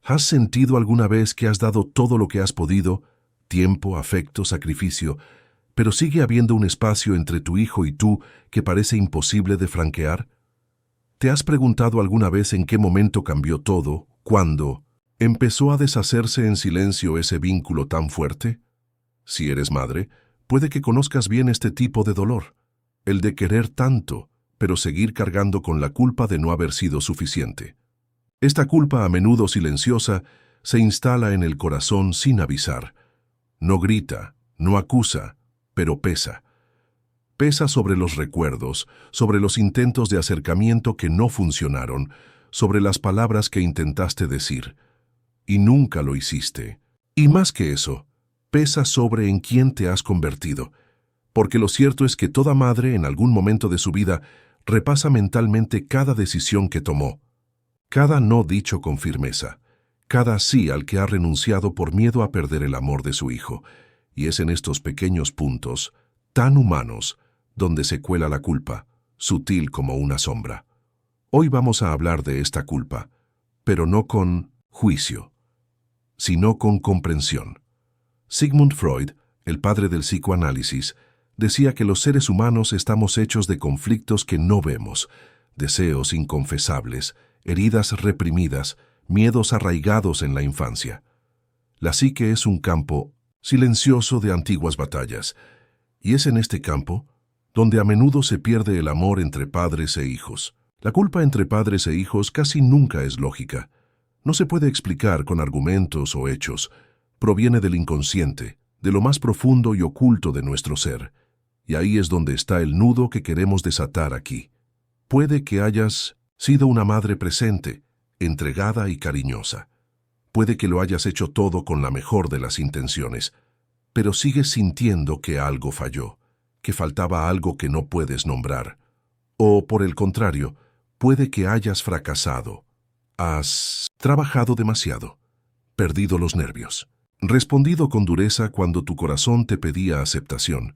¿Has sentido alguna vez que has dado todo lo que has podido, tiempo, afecto, sacrificio, pero sigue habiendo un espacio entre tu hijo y tú que parece imposible de franquear? ¿Te has preguntado alguna vez en qué momento cambió todo, cuándo empezó a deshacerse en silencio ese vínculo tan fuerte? Si eres madre, puede que conozcas bien este tipo de dolor, el de querer tanto, pero seguir cargando con la culpa de no haber sido suficiente. Esta culpa, a menudo silenciosa, se instala en el corazón sin avisar. No grita, no acusa, pero pesa. Pesa sobre los recuerdos, sobre los intentos de acercamiento que no funcionaron, sobre las palabras que intentaste decir. Y nunca lo hiciste. Y más que eso, pesa sobre en quién te has convertido. Porque lo cierto es que toda madre, en algún momento de su vida, repasa mentalmente cada decisión que tomó. Cada no dicho con firmeza, cada sí al que ha renunciado por miedo a perder el amor de su hijo. Y es en estos pequeños puntos, tan humanos, donde se cuela la culpa, sutil como una sombra. Hoy vamos a hablar de esta culpa, pero no con juicio, sino con comprensión. Sigmund Freud, el padre del psicoanálisis, decía que los seres humanos estamos hechos de conflictos que no vemos, deseos inconfesables, heridas reprimidas, miedos arraigados en la infancia. La psique es un campo silencioso de antiguas batallas, y es en este campo donde a menudo se pierde el amor entre padres e hijos. La culpa entre padres e hijos casi nunca es lógica. No se puede explicar con argumentos o hechos. Proviene del inconsciente, de lo más profundo y oculto de nuestro ser. Y ahí es donde está el nudo que queremos desatar aquí. Puede que hayas sido una madre presente, entregada y cariñosa. Puede que lo hayas hecho todo con la mejor de las intenciones, pero sigues sintiendo que algo falló, que faltaba algo que no puedes nombrar. O, por el contrario, puede que hayas fracasado. Has trabajado demasiado, perdido los nervios, respondido con dureza cuando tu corazón te pedía aceptación,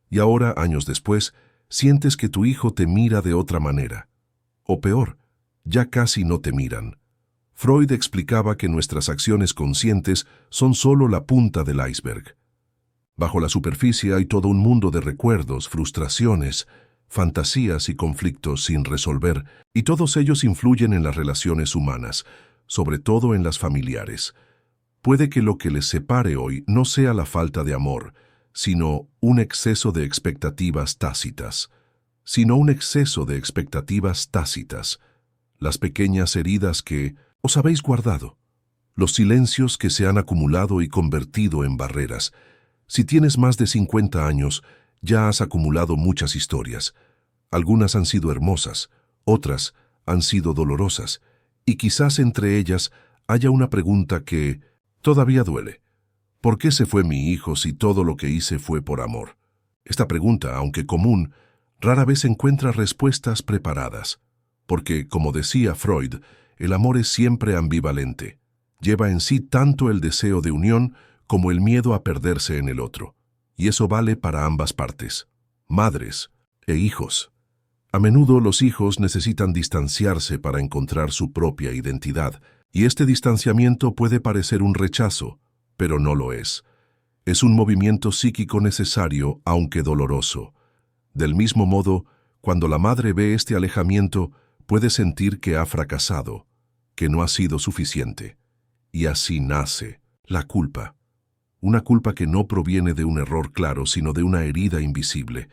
y ahora, años después, sientes que tu hijo te mira de otra manera. O peor, ya casi no te miran. Freud explicaba que nuestras acciones conscientes son solo la punta del iceberg. Bajo la superficie hay todo un mundo de recuerdos, frustraciones, fantasías y conflictos sin resolver, y todos ellos influyen en las relaciones humanas, sobre todo en las familiares. Puede que lo que les separe hoy no sea la falta de amor, sino un exceso de expectativas tácitas. Las pequeñas heridas que os habéis guardado, los silencios que se han acumulado y convertido en barreras. Si tienes más de 50 años, ya has acumulado muchas historias. Algunas han sido hermosas, otras han sido dolorosas, y quizás entre ellas haya una pregunta que todavía duele. ¿Por qué se fue mi hijo si todo lo que hice fue por amor? Esta pregunta, aunque común, rara vez encuentra respuestas preparadas, porque, como decía Freud, el amor es siempre ambivalente. Lleva en sí tanto el deseo de unión como el miedo a perderse en el otro. Y eso vale para ambas partes, madres e hijos. A menudo los hijos necesitan distanciarse para encontrar su propia identidad, y este distanciamiento puede parecer un rechazo, pero no lo es. Es un movimiento psíquico necesario, aunque doloroso. Del mismo modo, cuando la madre ve este alejamiento, puede sentir que ha fracasado, que no ha sido suficiente. Y así nace la culpa. Una culpa que no proviene de un error claro, sino de una herida invisible.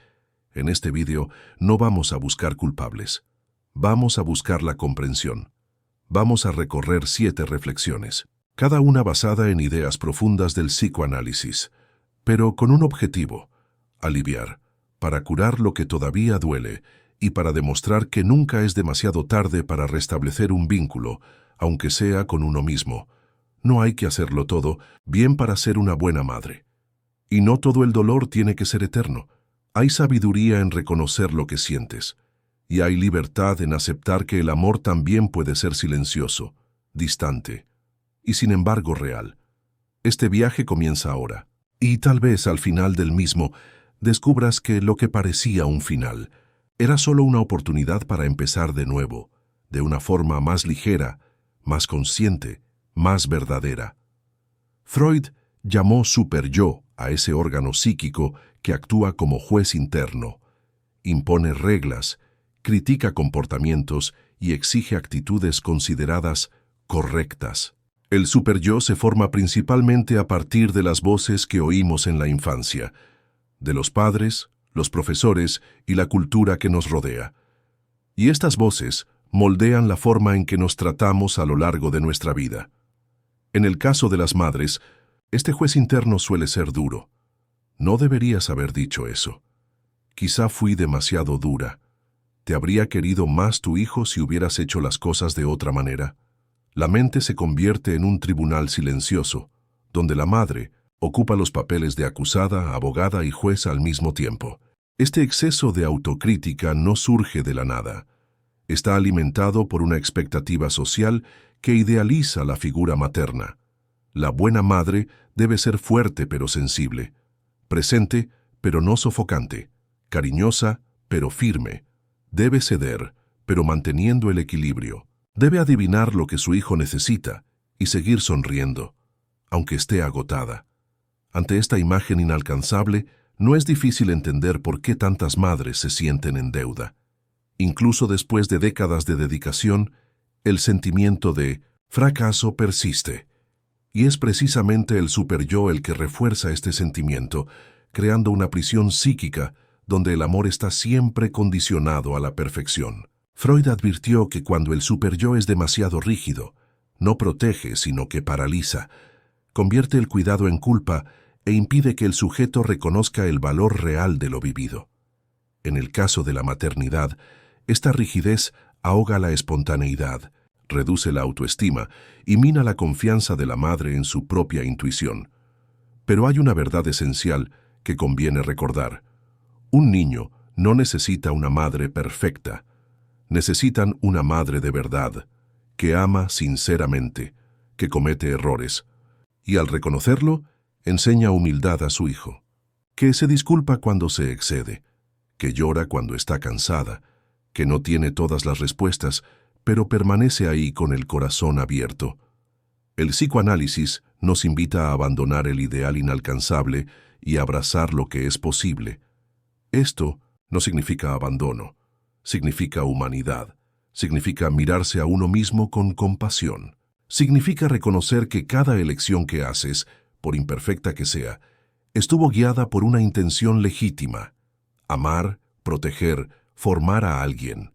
En este vídeo no vamos a buscar culpables. Vamos a buscar la comprensión. Vamos a recorrer 7 reflexiones, cada una basada en ideas profundas del psicoanálisis, pero con un objetivo: aliviar, para curar lo que todavía duele y para demostrar que nunca es demasiado tarde para restablecer un vínculo, aunque sea con uno mismo. No hay que hacerlo todo bien para ser una buena madre. Y no todo el dolor tiene que ser eterno. Hay sabiduría en reconocer lo que sientes. Y hay libertad en aceptar que el amor también puede ser silencioso, distante, y sin embargo real. Este viaje comienza ahora. Y tal vez al final del mismo descubras que lo que parecía un final era solo una oportunidad para empezar de nuevo, de una forma más ligera, más consciente, más verdadera. Freud llamó superyo a ese órgano psíquico que actúa como juez interno, impone reglas, critica comportamientos y exige actitudes consideradas correctas. El superyo se forma principalmente a partir de las voces que oímos en la infancia, de los padres, los profesores y la cultura que nos rodea. Y estas voces moldean la forma en que nos tratamos a lo largo de nuestra vida. En el caso de las madres, este juez interno suele ser duro. No deberías haber dicho eso. Quizá fui demasiado dura. ¿Te habría querido más tu hijo si hubieras hecho las cosas de otra manera? La mente se convierte en un tribunal silencioso, donde la madre ocupa los papeles de acusada, abogada y juez al mismo tiempo. Este exceso de autocrítica no surge de la nada. Está alimentado por una expectativa social que idealiza la figura materna. La buena madre debe ser fuerte pero sensible, presente pero no sofocante, cariñosa pero firme. Debe ceder, pero manteniendo el equilibrio. Debe adivinar lo que su hijo necesita y seguir sonriendo, aunque esté agotada. Ante esta imagen inalcanzable, no es difícil entender por qué tantas madres se sienten en deuda. Incluso después de décadas de dedicación, el sentimiento de fracaso persiste. Y es precisamente el superyo el que refuerza este sentimiento, creando una prisión psíquica donde el amor está siempre condicionado a la perfección. Freud advirtió que cuando el superyo es demasiado rígido, no protege sino que paraliza, convierte el cuidado en culpa e impide que el sujeto reconozca el valor real de lo vivido. En el caso de la maternidad, esta rigidez ahoga la espontaneidad, reduce la autoestima y mina la confianza de la madre en su propia intuición. Pero hay una verdad esencial que conviene recordar. Un niño no necesita una madre perfecta. Necesitan una madre de verdad, que ama sinceramente, que comete errores, y al reconocerlo, enseña humildad a su hijo, que se disculpa cuando se excede, que llora cuando está cansada, que no tiene todas las respuestas, pero permanece ahí con el corazón abierto. El psicoanálisis nos invita a abandonar el ideal inalcanzable y abrazar lo que es posible. Esto no significa abandono, significa humanidad, significa mirarse a uno mismo con compasión, significa reconocer que cada elección que haces, por imperfecta que sea, estuvo guiada por una intención legítima: amar, proteger, formar a alguien.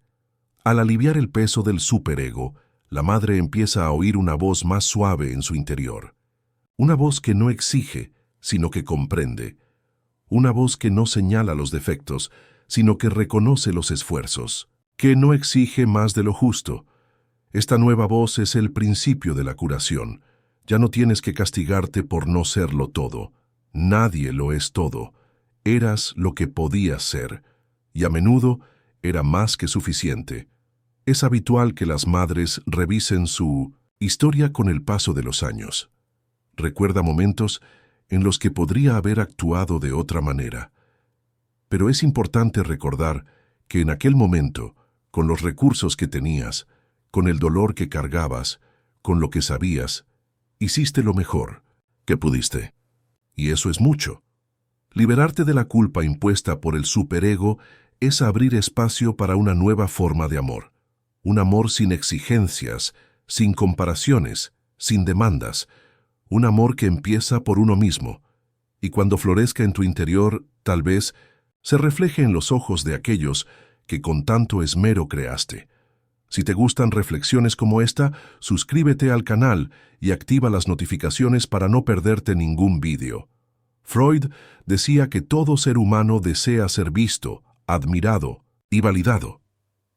Al aliviar el peso del superego, la madre empieza a oír una voz más suave en su interior. Una voz que no exige, sino que comprende. Una voz que no señala los defectos, sino que reconoce los esfuerzos, que no exige más de lo justo. Esta nueva voz es el principio de la curación. Ya no tienes que castigarte por no serlo todo. Nadie lo es todo. Eras lo que podías ser, y a menudo era más que suficiente. Es habitual que las madres revisen su historia con el paso de los años. Recuerda momentos en los que podría haber actuado de otra manera. Pero es importante recordar que en aquel momento, con los recursos que tenías, con el dolor que cargabas, con lo que sabías, hiciste lo mejor que pudiste. Y eso es mucho. Liberarte de la culpa impuesta por el superego es abrir espacio para una nueva forma de amor. Un amor sin exigencias, sin comparaciones, sin demandas. Un amor que empieza por uno mismo. Y cuando florezca en tu interior, tal vez, se refleje en los ojos de aquellos que con tanto esmero creaste. Si te gustan reflexiones como esta, suscríbete al canal y activa las notificaciones para no perderte ningún vídeo. Freud decía que todo ser humano desea ser visto, admirado y validado.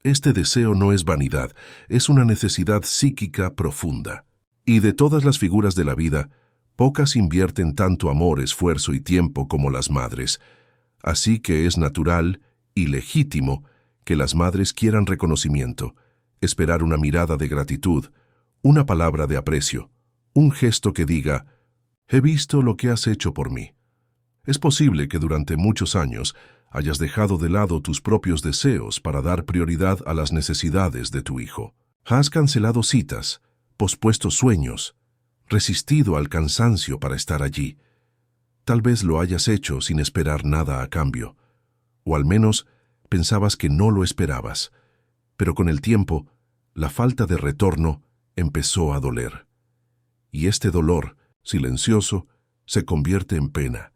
Este deseo no es vanidad, es una necesidad psíquica profunda. Y de todas las figuras de la vida, pocas invierten tanto amor, esfuerzo y tiempo como las madres. Así que es natural y legítimo que las madres quieran reconocimiento, esperar una mirada de gratitud, una palabra de aprecio, un gesto que diga: «He visto lo que has hecho por mí». Es posible que durante muchos años hayas dejado de lado tus propios deseos para dar prioridad a las necesidades de tu hijo. Has cancelado citas, pospuesto sueños, resistido al cansancio para estar allí. Tal vez lo hayas hecho sin esperar nada a cambio, o al menos pensabas que no lo esperabas, pero con el tiempo, la falta de retorno empezó a doler. Y este dolor, silencioso, se convierte en pena.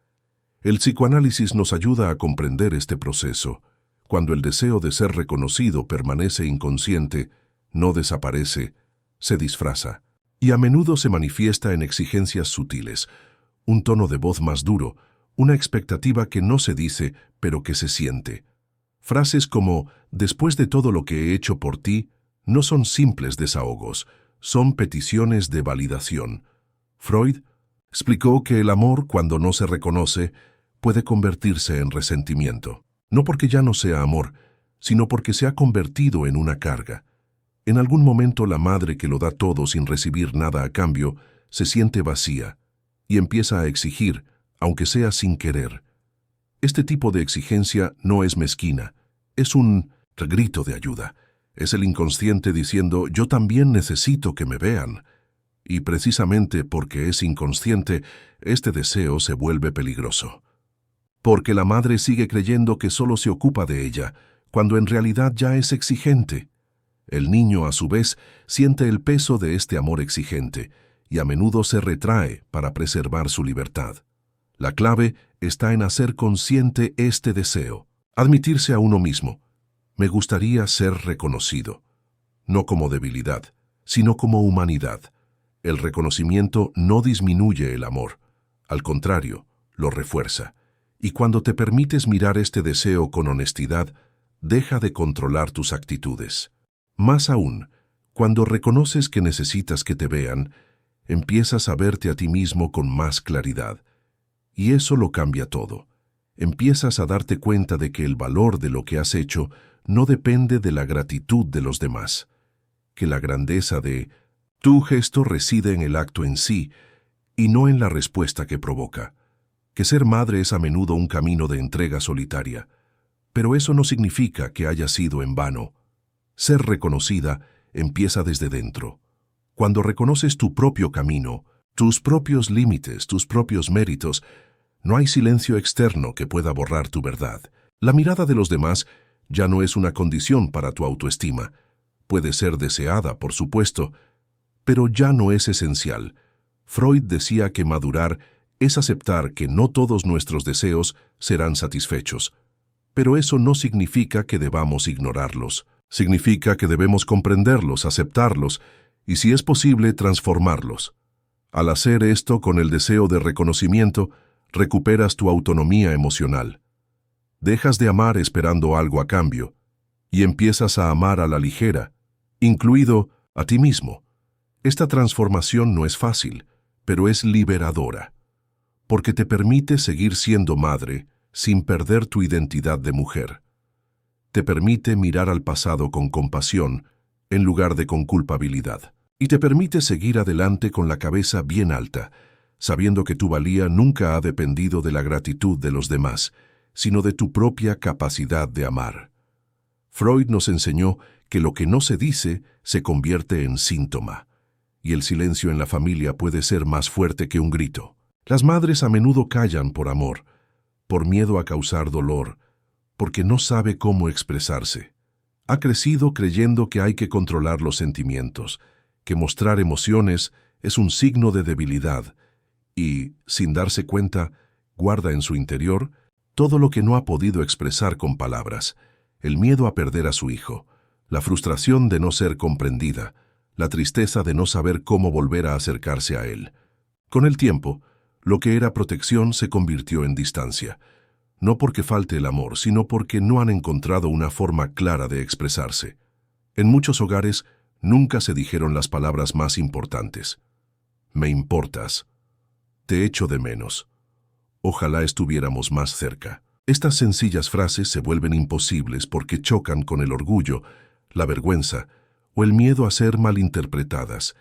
El psicoanálisis nos ayuda a comprender este proceso. Cuando el deseo de ser reconocido permanece inconsciente, no desaparece, se disfraza, y a menudo se manifiesta en exigencias sutiles, un tono de voz más duro, una expectativa que no se dice, pero que se siente. Frases como, después de todo lo que he hecho por ti, no son simples desahogos, son peticiones de validación. Freud explicó que el amor, cuando no se reconoce, puede convertirse en resentimiento. No porque ya no sea amor, sino porque se ha convertido en una carga. En algún momento la madre que lo da todo sin recibir nada a cambio, se siente vacía y empieza a exigir, aunque sea sin querer. Este tipo de exigencia no es mezquina, es un grito de ayuda. Es el inconsciente diciendo, yo también necesito que me vean. Y precisamente porque es inconsciente, este deseo se vuelve peligroso. Porque la madre sigue creyendo que solo se ocupa de ella, cuando en realidad ya es exigente. El niño, a su vez, siente el peso de este amor exigente, y a menudo se retrae para preservar su libertad. La clave está en hacer consciente este deseo, admitirse a uno mismo. Me gustaría ser reconocido, no como debilidad, sino como humanidad. El reconocimiento no disminuye el amor, al contrario, lo refuerza. Y cuando te permites mirar este deseo con honestidad, deja de controlar tus actitudes. Más aún, cuando reconoces que necesitas que te vean, empiezas a verte a ti mismo con más claridad. Y eso lo cambia todo. Empiezas a darte cuenta de que el valor de lo que has hecho no depende de la gratitud de los demás, que la grandeza de tu gesto reside en el acto en sí y no en la respuesta que provoca. Que ser madre es a menudo un camino de entrega solitaria, pero eso no significa que haya sido en vano. Ser reconocida empieza desde dentro. Cuando reconoces tu propio camino, tus propios límites, tus propios méritos, no hay silencio externo que pueda borrar tu verdad. La mirada de los demás ya no es una condición para tu autoestima. Puede ser deseada, por supuesto, pero ya no es esencial. Freud decía que madurar es aceptar que no todos nuestros deseos serán satisfechos. Pero eso no significa que debamos ignorarlos. Significa que debemos comprenderlos, aceptarlos y, si es posible, transformarlos. Al hacer esto con el deseo de reconocimiento, recuperas tu autonomía emocional. Dejas de amar esperando algo a cambio y empiezas a amar a la ligera, incluido a ti mismo. Esta transformación no es fácil, pero es liberadora, porque te permite seguir siendo madre sin perder tu identidad de mujer. Te permite mirar al pasado con compasión en lugar de con culpabilidad. Y te permite seguir adelante con la cabeza bien alta, sabiendo que tu valía nunca ha dependido de la gratitud de los demás, sino de tu propia capacidad de amar. Freud nos enseñó que lo que no se dice se convierte en síntoma, y el silencio en la familia puede ser más fuerte que un grito. Las madres a menudo callan por amor, por miedo a causar dolor, porque no sabe cómo expresarse. Ha crecido creyendo que hay que controlar los sentimientos, que mostrar emociones es un signo de debilidad y, sin darse cuenta, guarda en su interior todo lo que no ha podido expresar con palabras: el miedo a perder a su hijo, la frustración de no ser comprendida, la tristeza de no saber cómo volver a acercarse a él. Con el tiempo, lo que era protección se convirtió en distancia, no porque falte el amor, sino porque no han encontrado una forma clara de expresarse. En muchos hogares nunca se dijeron las palabras más importantes. Me importas. Te echo de menos. Ojalá estuviéramos más cerca. Estas sencillas frases se vuelven imposibles porque chocan con el orgullo, la vergüenza o el miedo a ser malinterpretadas.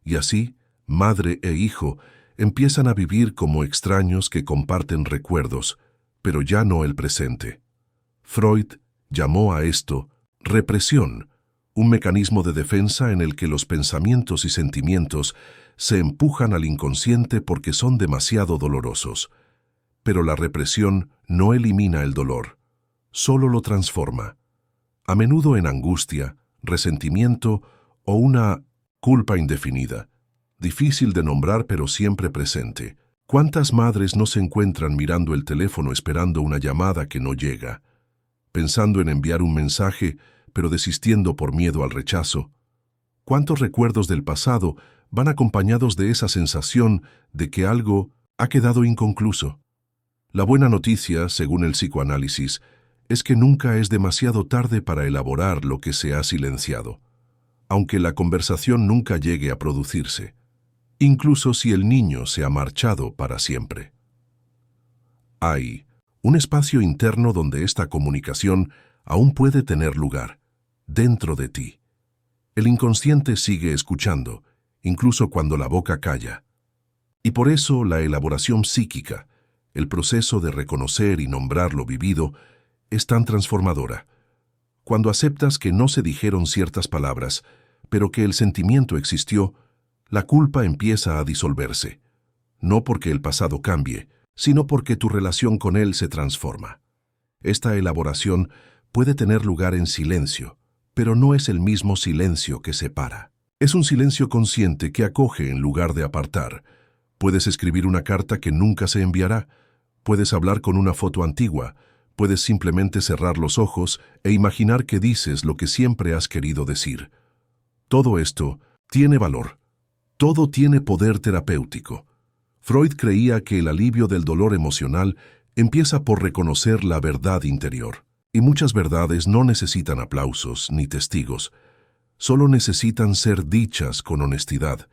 Y así, madre e hijo empiezan a vivir como extraños que comparten recuerdos, pero ya no el presente. Freud llamó a esto represión, un mecanismo de defensa en el que los pensamientos y sentimientos se empujan al inconsciente porque son demasiado dolorosos. Pero la represión no elimina el dolor, solo lo transforma, a menudo en angustia, resentimiento o una culpa indefinida, difícil de nombrar pero siempre presente. ¿Cuántas madres no se encuentran mirando el teléfono esperando una llamada que no llega, pensando en enviar un mensaje pero desistiendo por miedo al rechazo? ¿Cuántos recuerdos del pasado van acompañados de esa sensación de que algo ha quedado inconcluso? La buena noticia, según el psicoanálisis, es que nunca es demasiado tarde para elaborar lo que se ha silenciado, aunque la conversación nunca llegue a producirse, incluso si el niño se ha marchado para siempre. Hay un espacio interno donde esta comunicación aún puede tener lugar, dentro de ti. El inconsciente sigue escuchando, incluso cuando la boca calla. Y por eso la elaboración psíquica, el proceso de reconocer y nombrar lo vivido, es tan transformadora. Cuando aceptas que no se dijeron ciertas palabras, pero que el sentimiento existió, la culpa empieza a disolverse, no porque el pasado cambie, sino porque tu relación con él se transforma. Esta elaboración puede tener lugar en silencio, pero no es el mismo silencio que separa. Es un silencio consciente que acoge en lugar de apartar. Puedes escribir una carta que nunca se enviará, puedes hablar con una foto antigua, puedes simplemente cerrar los ojos e imaginar que dices lo que siempre has querido decir. Todo esto tiene valor. Todo tiene poder terapéutico. Freud creía que el alivio del dolor emocional empieza por reconocer la verdad interior. Y muchas verdades no necesitan aplausos ni testigos. Solo necesitan ser dichas con honestidad.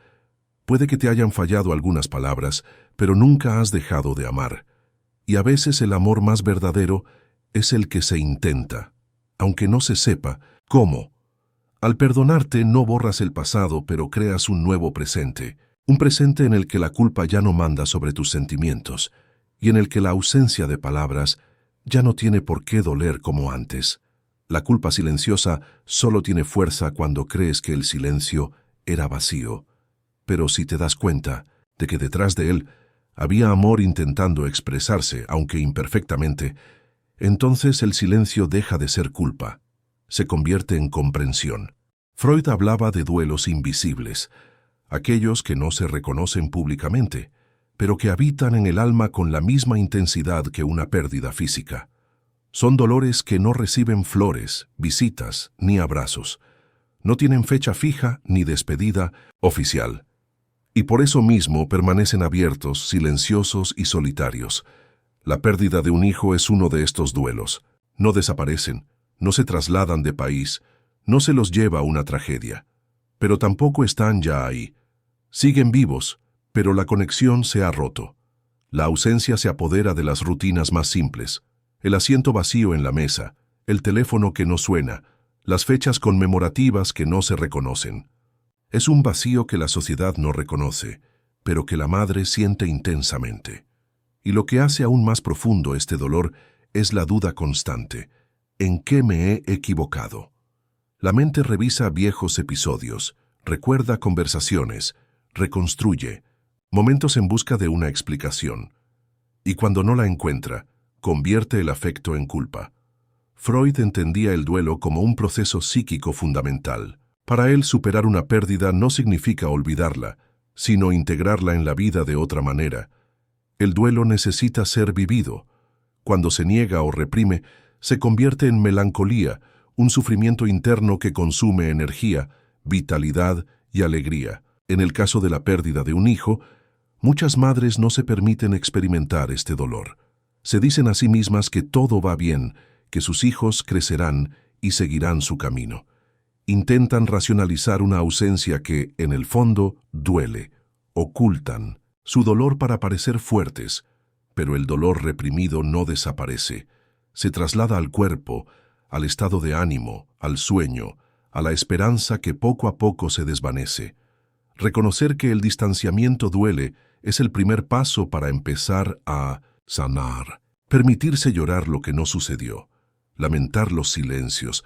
Puede que te hayan fallado algunas palabras, pero nunca has dejado de amar. Y a veces el amor más verdadero es el que se intenta, aunque no se sepa cómo. Al perdonarte no borras el pasado, pero creas un nuevo presente. Un presente en el que la culpa ya no manda sobre tus sentimientos, y en el que la ausencia de palabras ya no tiene por qué doler como antes. La culpa silenciosa solo tiene fuerza cuando crees que el silencio era vacío. Pero si te das cuenta de que detrás de él había amor intentando expresarse, aunque imperfectamente, entonces el silencio deja de ser culpa, se convierte en comprensión. Freud hablaba de duelos invisibles, aquellos que no se reconocen públicamente, pero que habitan en el alma con la misma intensidad que una pérdida física. Son dolores que no reciben flores, visitas ni abrazos. No tienen fecha fija ni despedida oficial. Y por eso mismo permanecen abiertos, silenciosos y solitarios. La pérdida de un hijo es uno de estos duelos. No desaparecen, no se trasladan de país, no se los lleva una tragedia. Pero tampoco están ya ahí. Siguen vivos, pero la conexión se ha roto. La ausencia se apodera de las rutinas más simples. El asiento vacío en la mesa, el teléfono que no suena, las fechas conmemorativas que no se reconocen. Es un vacío que la sociedad no reconoce, pero que la madre siente intensamente. Y lo que hace aún más profundo este dolor es la duda constante. ¿En qué me he equivocado? La mente revisa viejos episodios, recuerda conversaciones, reconstruye, momentos en busca de una explicación. Y cuando no la encuentra, convierte el afecto en culpa. Freud entendía el duelo como un proceso psíquico fundamental. Para él, superar una pérdida no significa olvidarla, sino integrarla en la vida de otra manera. El duelo necesita ser vivido. Cuando se niega o reprime, se convierte en melancolía, un sufrimiento interno que consume energía, vitalidad y alegría. En el caso de la pérdida de un hijo, muchas madres no se permiten experimentar este dolor. Se dicen a sí mismas que todo va bien, que sus hijos crecerán y seguirán su camino. Intentan racionalizar una ausencia que, en el fondo, duele. Ocultan su dolor para parecer fuertes, pero el dolor reprimido no desaparece. Se traslada al cuerpo, al estado de ánimo, al sueño, a la esperanza que poco a poco se desvanece. Reconocer que el distanciamiento duele es el primer paso para empezar a sanar. Permitirse llorar lo que no sucedió, lamentar los silencios,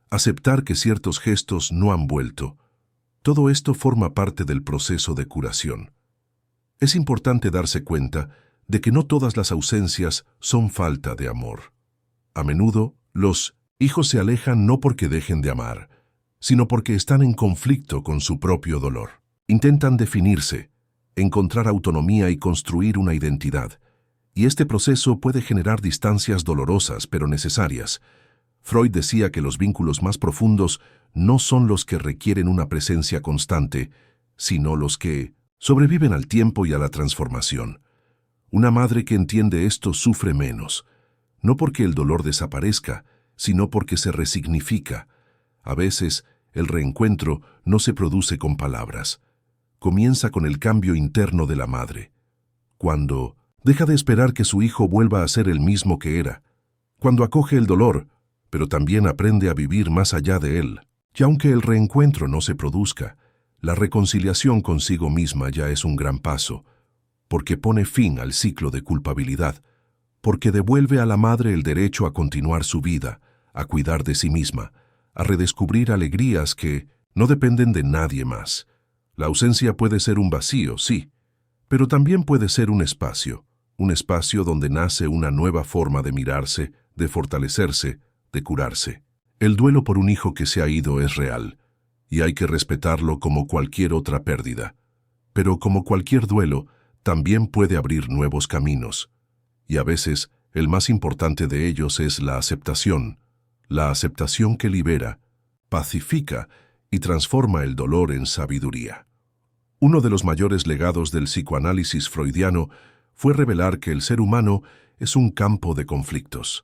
aceptar que ciertos gestos no han vuelto. Todo esto forma parte del proceso de curación. Es importante darse cuenta de que no todas las ausencias son falta de amor. A menudo, los hijos se alejan no porque dejen de amar, sino porque están en conflicto con su propio dolor. Intentan definirse, encontrar autonomía y construir una identidad. Y este proceso puede generar distancias dolorosas pero necesarias. Freud decía que los vínculos más profundos no son los que requieren una presencia constante, sino los que sobreviven al tiempo y a la transformación. Una madre que entiende esto sufre menos, no porque el dolor desaparezca, sino porque se resignifica. A veces, el reencuentro no se produce con palabras. Comienza con el cambio interno de la madre. Cuando deja de esperar que su hijo vuelva a ser el mismo que era. Cuando acoge el dolor, pero también aprende a vivir más allá de él. Y aunque el reencuentro no se produzca, la reconciliación consigo misma ya es un gran paso, porque pone fin al ciclo de culpabilidad, porque devuelve a la madre el derecho a continuar su vida, a cuidar de sí misma, a redescubrir alegrías que no dependen de nadie más. La ausencia puede ser un vacío, sí, pero también puede ser un espacio donde nace una nueva forma de mirarse, de fortalecerse, de curarse. El duelo por un hijo que se ha ido es real, y hay que respetarlo como cualquier otra pérdida. Pero como cualquier duelo, también puede abrir nuevos caminos. Y a veces, el más importante de ellos es la aceptación que libera, pacifica y transforma el dolor en sabiduría. Uno de los mayores legados del psicoanálisis freudiano fue revelar que el ser humano es un campo de conflictos.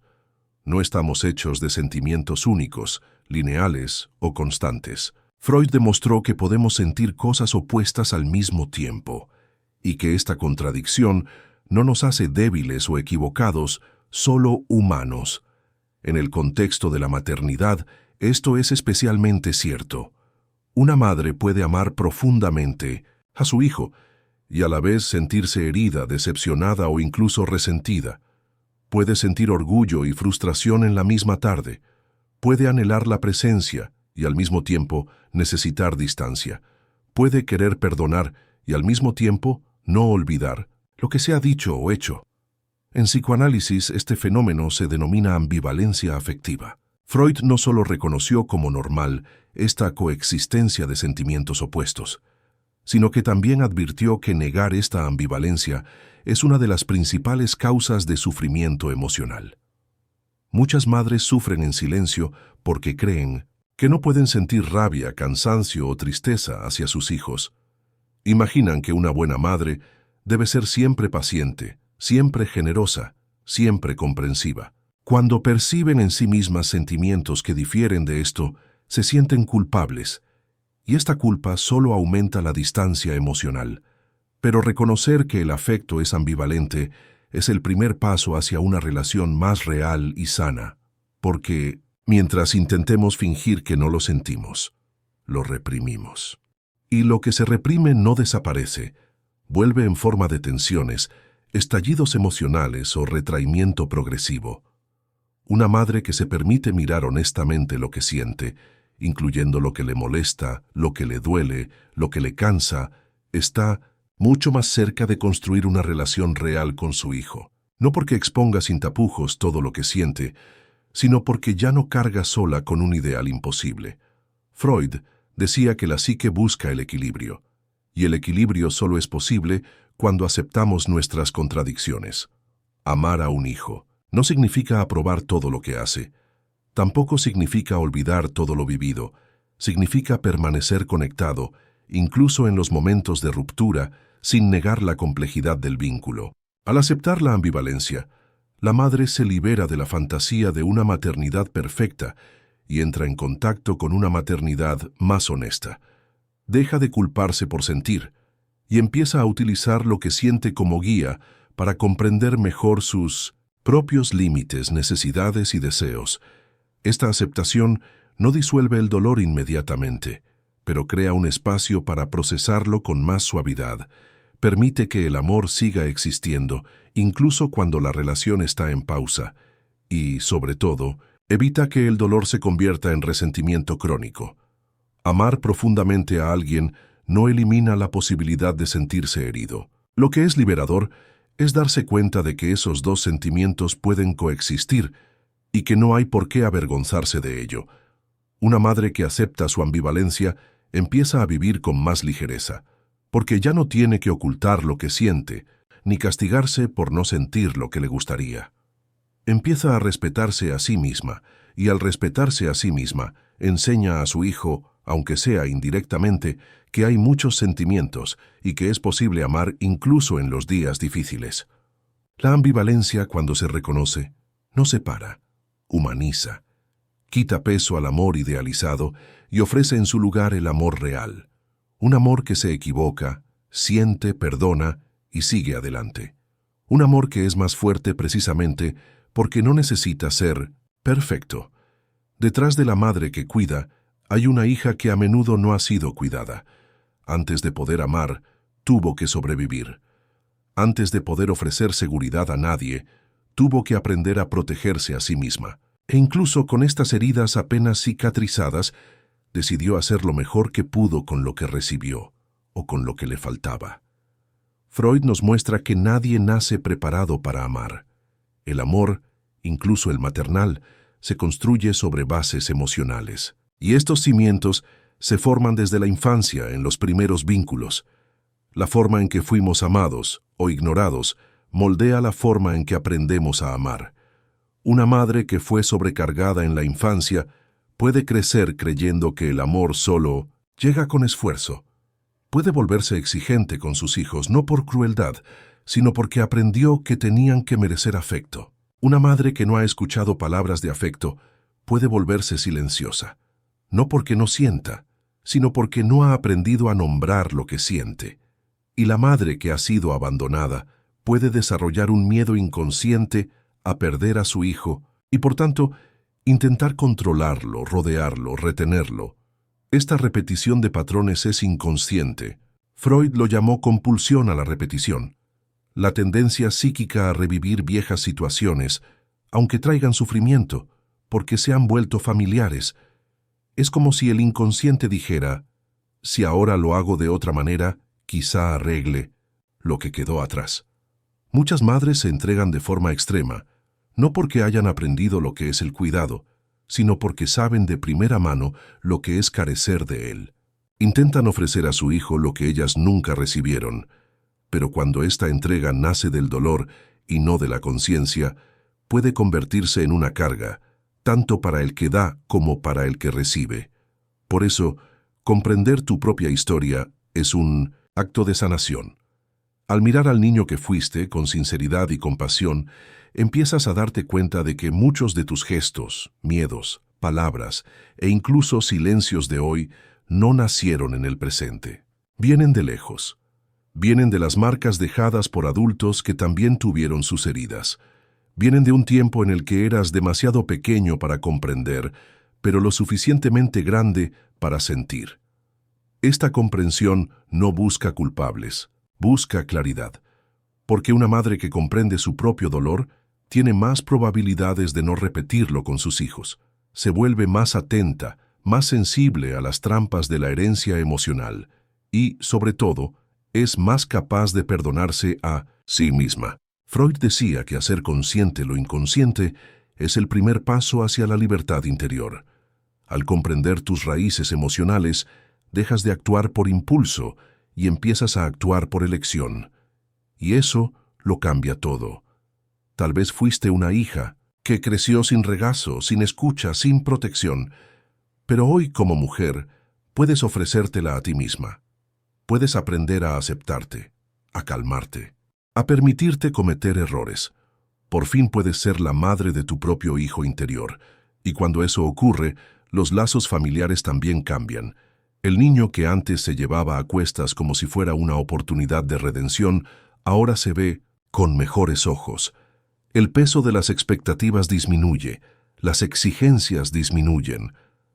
No estamos hechos de sentimientos únicos, lineales o constantes. Freud demostró que podemos sentir cosas opuestas al mismo tiempo, y que esta contradicción no nos hace débiles o equivocados, solo humanos. En el contexto de la maternidad, esto es especialmente cierto. Una madre puede amar profundamente a su hijo y a la vez sentirse herida, decepcionada o incluso resentida. Puede sentir orgullo y frustración en la misma tarde. Puede anhelar la presencia y al mismo tiempo necesitar distancia. Puede querer perdonar y al mismo tiempo no olvidar lo que se ha dicho o hecho. En psicoanálisis, este fenómeno se denomina ambivalencia afectiva. Freud no solo reconoció como normal esta coexistencia de sentimientos opuestos, sino que también advirtió que negar esta ambivalencia es una de las principales causas de sufrimiento emocional. Muchas madres sufren en silencio porque creen que no pueden sentir rabia, cansancio o tristeza hacia sus hijos. Imaginan que una buena madre debe ser siempre paciente, siempre generosa, siempre comprensiva. Cuando perciben en sí mismas sentimientos que difieren de esto, se sienten culpables, y esta culpa solo aumenta la distancia emocional. Pero reconocer que el afecto es ambivalente es el primer paso hacia una relación más real y sana, porque mientras intentemos fingir que no lo sentimos, lo reprimimos. Y lo que se reprime no desaparece, vuelve en forma de tensiones, estallidos emocionales o retraimiento progresivo. Una madre que se permite mirar honestamente lo que siente, incluyendo lo que le molesta, lo que le duele, lo que le cansa, está mucho más cerca de construir una relación real con su hijo. No porque exponga sin tapujos todo lo que siente, sino porque ya no carga sola con un ideal imposible. Freud decía que la psique busca el equilibrio, y el equilibrio solo es posible cuando aceptamos nuestras contradicciones. Amar a un hijo no significa aprobar todo lo que hace. Tampoco significa olvidar todo lo vivido. Significa permanecer conectado, incluso en los momentos de ruptura, sin negar la complejidad del vínculo. Al aceptar la ambivalencia, la madre se libera de la fantasía de una maternidad perfecta y entra en contacto con una maternidad más honesta. Deja de culparse por sentir y empieza a utilizar lo que siente como guía para comprender mejor sus propios límites, necesidades y deseos. Esta aceptación no disuelve el dolor inmediatamente, pero crea un espacio para procesarlo con más suavidad. Permite que el amor siga existiendo, incluso cuando la relación está en pausa, y, sobre todo, evita que el dolor se convierta en resentimiento crónico. Amar profundamente a alguien no elimina la posibilidad de sentirse herido. Lo que es liberador es darse cuenta de que esos dos sentimientos pueden coexistir y que no hay por qué avergonzarse de ello. Una madre que acepta su ambivalencia empieza a vivir con más ligereza, porque ya no tiene que ocultar lo que siente, ni castigarse por no sentir lo que le gustaría. Empieza a respetarse a sí misma, y al respetarse a sí misma, enseña a su hijo, aunque sea indirectamente, que hay muchos sentimientos y que es posible amar incluso en los días difíciles. La ambivalencia, cuando se reconoce, no separa, humaniza, quita peso al amor idealizado y ofrece en su lugar el amor real, un amor que se equivoca, siente, perdona y sigue adelante. Un amor que es más fuerte precisamente porque no necesita ser perfecto. Detrás de la madre que cuida, hay una hija que a menudo no ha sido cuidada. Antes de poder amar, tuvo que sobrevivir. Antes de poder ofrecer seguridad a nadie, tuvo que aprender a protegerse a sí misma. E incluso con estas heridas apenas cicatrizadas, decidió hacer lo mejor que pudo con lo que recibió, o con lo que le faltaba. Freud nos muestra que nadie nace preparado para amar. El amor, incluso el maternal, se construye sobre bases emocionales. Y estos cimientos se forman desde la infancia en los primeros vínculos. La forma en que fuimos amados o ignorados moldea la forma en que aprendemos a amar. Una madre que fue sobrecargada en la infancia puede crecer creyendo que el amor solo llega con esfuerzo. Puede volverse exigente con sus hijos no por crueldad, sino porque aprendió que tenían que merecer afecto. Una madre que no ha escuchado palabras de afecto puede volverse silenciosa, no porque no sienta, sino porque no ha aprendido a nombrar lo que siente. Y la madre que ha sido abandonada puede desarrollar un miedo inconsciente a perder a su hijo y, por tanto, intentar controlarlo, rodearlo, retenerlo. Esta repetición de patrones es inconsciente. Freud lo llamó compulsión a la repetición. La tendencia psíquica a revivir viejas situaciones, aunque traigan sufrimiento, porque se han vuelto familiares. Es como si el inconsciente dijera, si ahora lo hago de otra manera, quizá arregle lo que quedó atrás. Muchas madres se entregan de forma extrema, no porque hayan aprendido lo que es el cuidado, sino porque saben de primera mano lo que es carecer de él. Intentan ofrecer a su hijo lo que ellas nunca recibieron, pero cuando esta entrega nace del dolor y no de la conciencia, puede convertirse en una carga, tanto para el que da como para el que recibe. Por eso, comprender tu propia historia es un acto de sanación. Al mirar al niño que fuiste con sinceridad y compasión, empiezas a darte cuenta de que muchos de tus gestos, miedos, palabras e incluso silencios de hoy no nacieron en el presente. Vienen de lejos. Vienen de las marcas dejadas por adultos que también tuvieron sus heridas. Vienen de un tiempo en el que eras demasiado pequeño para comprender, pero lo suficientemente grande para sentir. Esta comprensión no busca culpables, busca claridad, porque una madre que comprende su propio dolor tiene más probabilidades de no repetirlo con sus hijos. Se vuelve más atenta, más sensible a las trampas de la herencia emocional y, sobre todo, es más capaz de perdonarse a sí misma. Freud decía que hacer consciente lo inconsciente es el primer paso hacia la libertad interior. Al comprender tus raíces emocionales, dejas de actuar por impulso y empiezas a actuar por elección. Y eso lo cambia todo. Tal vez fuiste una hija que creció sin regazo, sin escucha, sin protección, pero hoy como mujer puedes ofrecértela a ti misma. Puedes aprender a aceptarte, a calmarte, a permitirte cometer errores. Por fin puedes ser la madre de tu propio hijo interior, y cuando eso ocurre, los lazos familiares también cambian. El niño que antes se llevaba a cuestas como si fuera una oportunidad de redención, ahora se ve con mejores ojos. El peso de las expectativas disminuye, las exigencias disminuyen,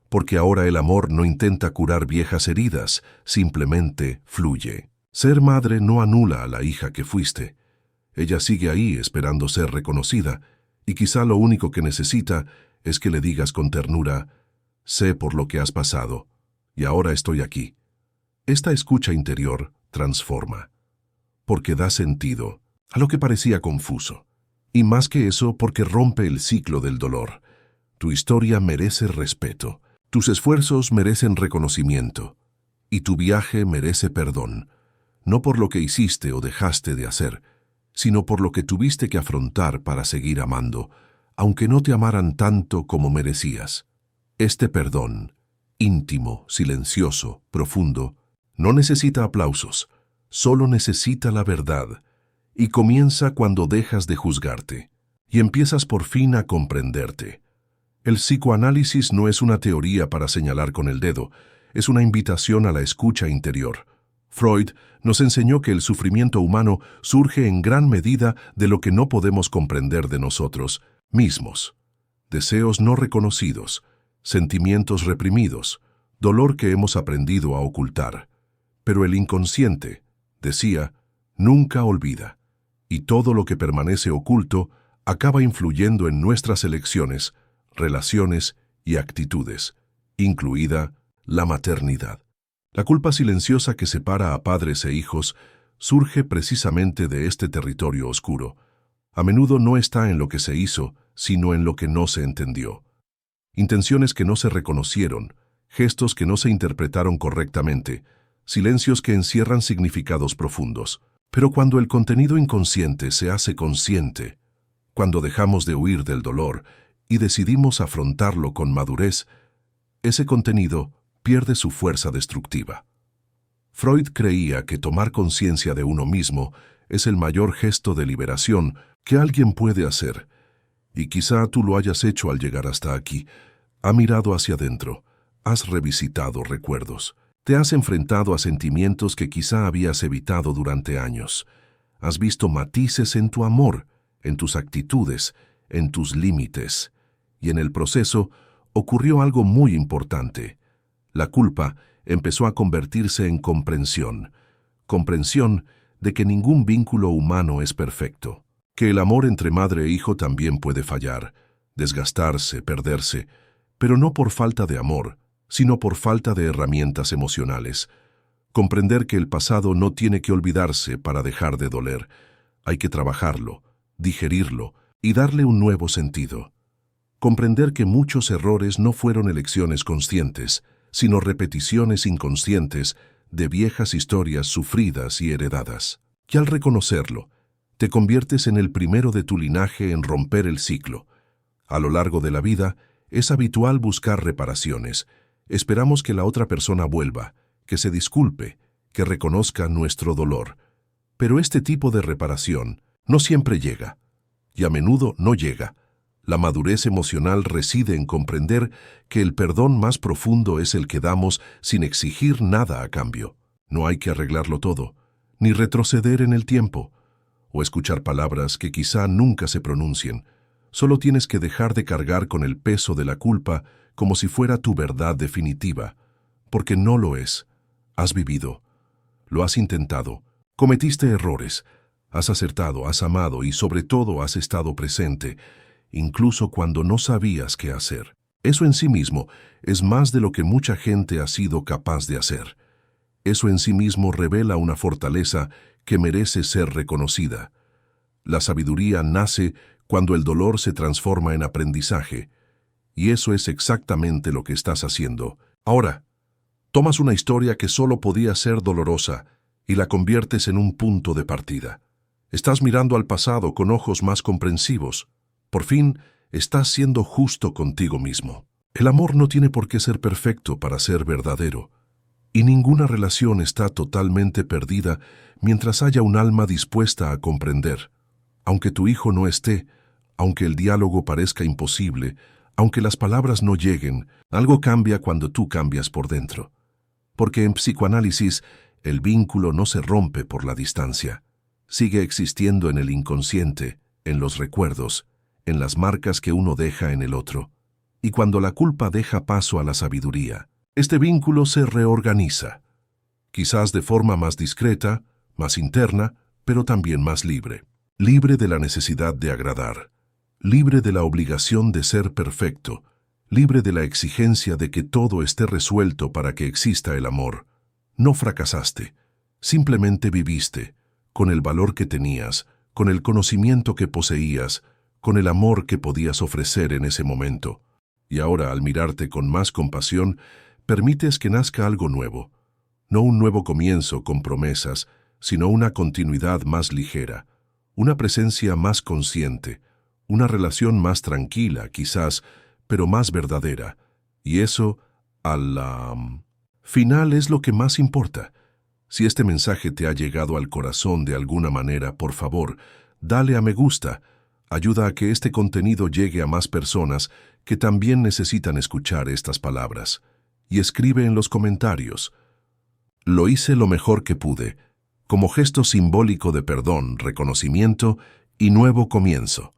porque ahora el amor no intenta curar viejas heridas, simplemente fluye. Ser madre no anula a la hija que fuiste. Ella sigue ahí esperando ser reconocida, y quizá lo único que necesita es que le digas con ternura, sé por lo que has pasado, y ahora estoy aquí. Esta escucha interior transforma, porque da sentido a lo que parecía confuso. Y más que eso, porque rompe el ciclo del dolor. Tu historia merece respeto, tus esfuerzos merecen reconocimiento, y tu viaje merece perdón, no por lo que hiciste o dejaste de hacer, sino por lo que tuviste que afrontar para seguir amando, aunque no te amaran tanto como merecías. Este perdón, íntimo, silencioso, profundo, no necesita aplausos, solo necesita la verdad, y comienza cuando dejas de juzgarte, y empiezas por fin a comprenderte. El psicoanálisis no es una teoría para señalar con el dedo, es una invitación a la escucha interior. Freud nos enseñó que el sufrimiento humano surge en gran medida de lo que no podemos comprender de nosotros mismos. Deseos no reconocidos, sentimientos reprimidos, dolor que hemos aprendido a ocultar. Pero el inconsciente, decía, nunca olvida, y todo lo que permanece oculto acaba influyendo en nuestras elecciones, relaciones y actitudes, incluida la maternidad. La culpa silenciosa que separa a padres e hijos surge precisamente de este territorio oscuro. A menudo no está en lo que se hizo, sino en lo que no se entendió. Intenciones que no se reconocieron, gestos que no se interpretaron correctamente, silencios que encierran significados profundos. Pero cuando el contenido inconsciente se hace consciente, cuando dejamos de huir del dolor y decidimos afrontarlo con madurez, ese contenido pierde su fuerza destructiva. Freud creía que tomar conciencia de uno mismo es el mayor gesto de liberación que alguien puede hacer, y quizá tú lo hayas hecho al llegar hasta aquí. Has mirado hacia adentro, has revisitado recuerdos, te has enfrentado a sentimientos que quizá habías evitado durante años. Has visto matices en tu amor, en tus actitudes, en tus límites. Y en el proceso ocurrió algo muy importante. La culpa empezó a convertirse en comprensión. Comprensión de que ningún vínculo humano es perfecto. Que el amor entre madre e hijo también puede fallar, desgastarse, perderse, pero no por falta de amor, sino por falta de herramientas emocionales. Comprender que el pasado no tiene que olvidarse para dejar de doler. Hay que trabajarlo, digerirlo y darle un nuevo sentido. Comprender que muchos errores no fueron elecciones conscientes, sino repeticiones inconscientes de viejas historias sufridas y heredadas. Y al reconocerlo, te conviertes en el primero de tu linaje en romper el ciclo. A lo largo de la vida, es habitual buscar reparaciones. Esperamos que la otra persona vuelva, que se disculpe, que reconozca nuestro dolor. Pero este tipo de reparación no siempre llega, y a menudo no llega. La madurez emocional reside en comprender que el perdón más profundo es el que damos sin exigir nada a cambio. No hay que arreglarlo todo, ni retroceder en el tiempo, o escuchar palabras que quizá nunca se pronuncien. Solo tienes que dejar de cargar con el peso de la culpa como si fuera tu verdad definitiva, porque no lo es. Has vivido, lo has intentado, cometiste errores, has acertado, has amado y sobre todo has estado presente, incluso cuando no sabías qué hacer. Eso en sí mismo es más de lo que mucha gente ha sido capaz de hacer. Eso en sí mismo revela una fortaleza que merece ser reconocida. La sabiduría nace cuando el dolor se transforma en aprendizaje, y eso es exactamente lo que estás haciendo. Ahora, tomas una historia que solo podía ser dolorosa y la conviertes en un punto de partida. Estás mirando al pasado con ojos más comprensivos. Por fin, estás siendo justo contigo mismo. El amor no tiene por qué ser perfecto para ser verdadero, y ninguna relación está totalmente perdida mientras haya un alma dispuesta a comprender. Aunque tu hijo no esté, aunque el diálogo parezca imposible, aunque las palabras no lleguen, algo cambia cuando tú cambias por dentro. Porque en psicoanálisis, el vínculo no se rompe por la distancia. Sigue existiendo en el inconsciente, en los recuerdos, en las marcas que uno deja en el otro. Y cuando la culpa deja paso a la sabiduría, este vínculo se reorganiza. Quizás de forma más discreta, más interna, pero también más libre. Libre de la necesidad de agradar, libre de la obligación de ser perfecto, libre de la exigencia de que todo esté resuelto para que exista el amor. No fracasaste, simplemente viviste, con el valor que tenías, con el conocimiento que poseías, con el amor que podías ofrecer en ese momento. Y ahora, al mirarte con más compasión, permites que nazca algo nuevo. No un nuevo comienzo con promesas, sino una continuidad más ligera, una presencia más consciente, una relación más tranquila, quizás, pero más verdadera. Y eso, final, es lo que más importa. Si este mensaje te ha llegado al corazón de alguna manera, por favor, dale a me gusta. Ayuda a que este contenido llegue a más personas que también necesitan escuchar estas palabras. Y escribe en los comentarios: lo hice lo mejor que pude, como gesto simbólico de perdón, reconocimiento y nuevo comienzo.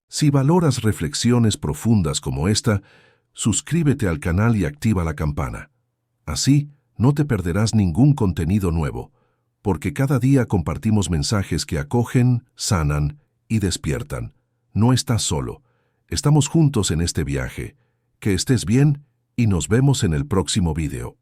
Si valoras reflexiones profundas como esta, suscríbete al canal y activa la campana. Así, no te perderás ningún contenido nuevo, porque cada día compartimos mensajes que acogen, sanan y despiertan. No estás solo. Estamos juntos en este viaje. Que estés bien y nos vemos en el próximo video.